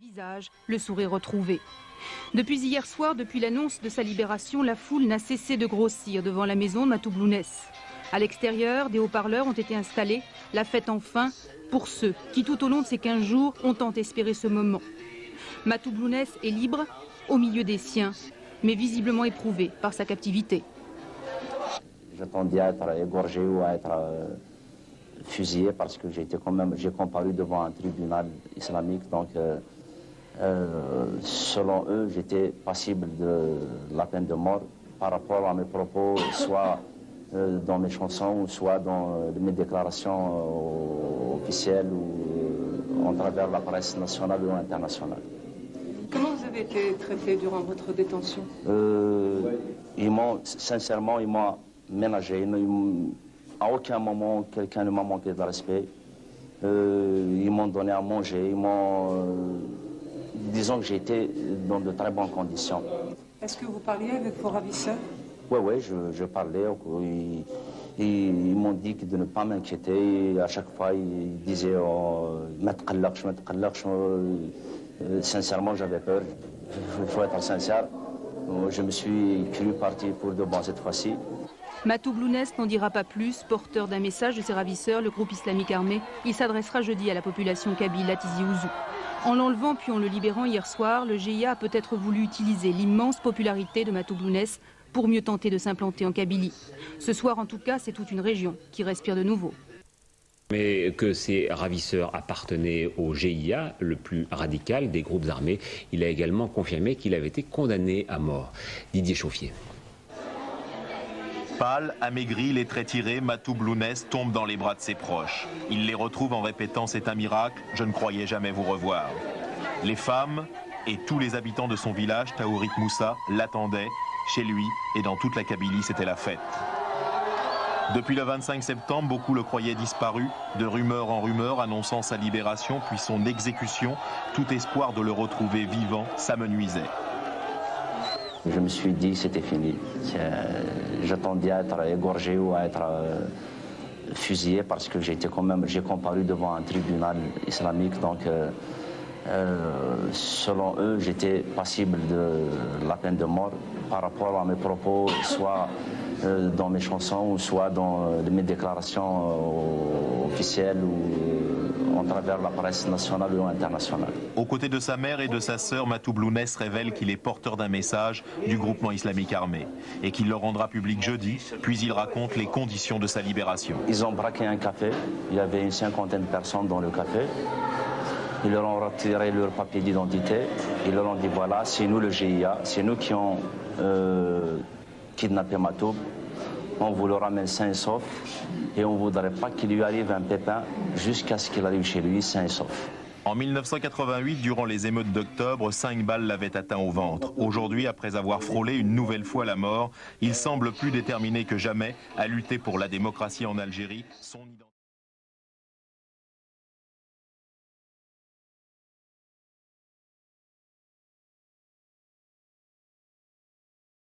visage, le sourire retrouvé. Depuis hier soir, depuis l'annonce de sa libération, la foule n'a cessé de grossir devant la maison de Matou Blounès. À l'extérieur, des haut-parleurs ont été installés, la fête enfin, pour ceux qui tout au long de ces 15 jours ont tant espéré ce moment. Matou Blounès est libre, au milieu des siens, mais visiblement éprouvé par sa captivité. J'attendais à être égorgé ou à être fusillé parce que j'ai comparu devant un tribunal islamique. Donc, selon eux, j'étais passible de la peine de mort par rapport à mes propos, soit dans mes chansons, ou soit dans mes déclarations officielles ou en travers la presse nationale ou internationale. Comment vous avez été traité durant votre détention? Sincèrement, ils m'ont ménagé. À aucun moment, quelqu'un ne m'a manqué de respect. Ils m'ont donné à manger. Disons que j'ai été dans de très bonnes conditions. Est-ce que vous parliez avec vos ravisseurs? Oui, je parlais. Ils m'ont dit de ne pas m'inquiéter. À chaque fois, ils disaient sincèrement, j'avais peur. Il faut être sincère. Je me suis cru parti pour de bon cette fois-ci. Matou Blounès n'en dira pas plus. Porteur d'un message de ses ravisseurs, le groupe islamique armé, il s'adressera jeudi à la population kabyle à Tizi Ouzou. En l'enlevant puis en le libérant hier soir, le GIA a peut-être voulu utiliser l'immense popularité de Matou Blounès pour mieux tenter de s'implanter en Kabylie. Ce soir, en tout cas, c'est toute une région qui respire de nouveau. Mais que ces ravisseurs appartenaient au GIA, le plus radical des groupes armés, il a également confirmé qu'il avait été condamné à mort. Didier Chauffier. Pâle, amaigri, les traits tirés, Matou Blounès tombe dans les bras de ses proches. Il les retrouve en répétant « C'est un miracle, je ne croyais jamais vous revoir ». Les femmes et tous les habitants de son village, Taourit Moussa, l'attendaient. Chez lui et dans toute la Kabylie, c'était la fête. Depuis le 25 septembre, beaucoup le croyaient disparu. De rumeur en rumeur annonçant sa libération puis son exécution, tout espoir de le retrouver vivant s'amenuisait. Je me suis dit que c'était fini. J'attendais à être égorgé ou à être fusillé parce que j'ai comparu devant un tribunal islamique. Donc, selon eux, j'étais passible de la peine de mort par rapport à mes propos, soit dans mes chansons, ou soit dans mes déclarations officielles ou en travers la presse nationale ou internationale. Aux côtés de sa mère et de sa sœur, Matou Blounès révèle qu'il est porteur d'un message du groupement islamique armé et qu'il le rendra public jeudi, puis il raconte les conditions de sa libération. Ils ont braqué un café, il y avait une 50aine de personnes dans le café. Ils leur ont retiré leur papier d'identité. Ils leur ont dit voilà, c'est nous le GIA, c'est nous qui ont kidnappé Matou. On vous le ramène sain et sauf et on ne voudrait pas qu'il lui arrive un pépin jusqu'à ce qu'il arrive chez lui sain et sauf. En 1988, durant les émeutes d'octobre, 5 balles l'avaient atteint au ventre. Aujourd'hui, après avoir frôlé une nouvelle fois la mort, il semble plus déterminé que jamais à lutter pour la démocratie en Algérie.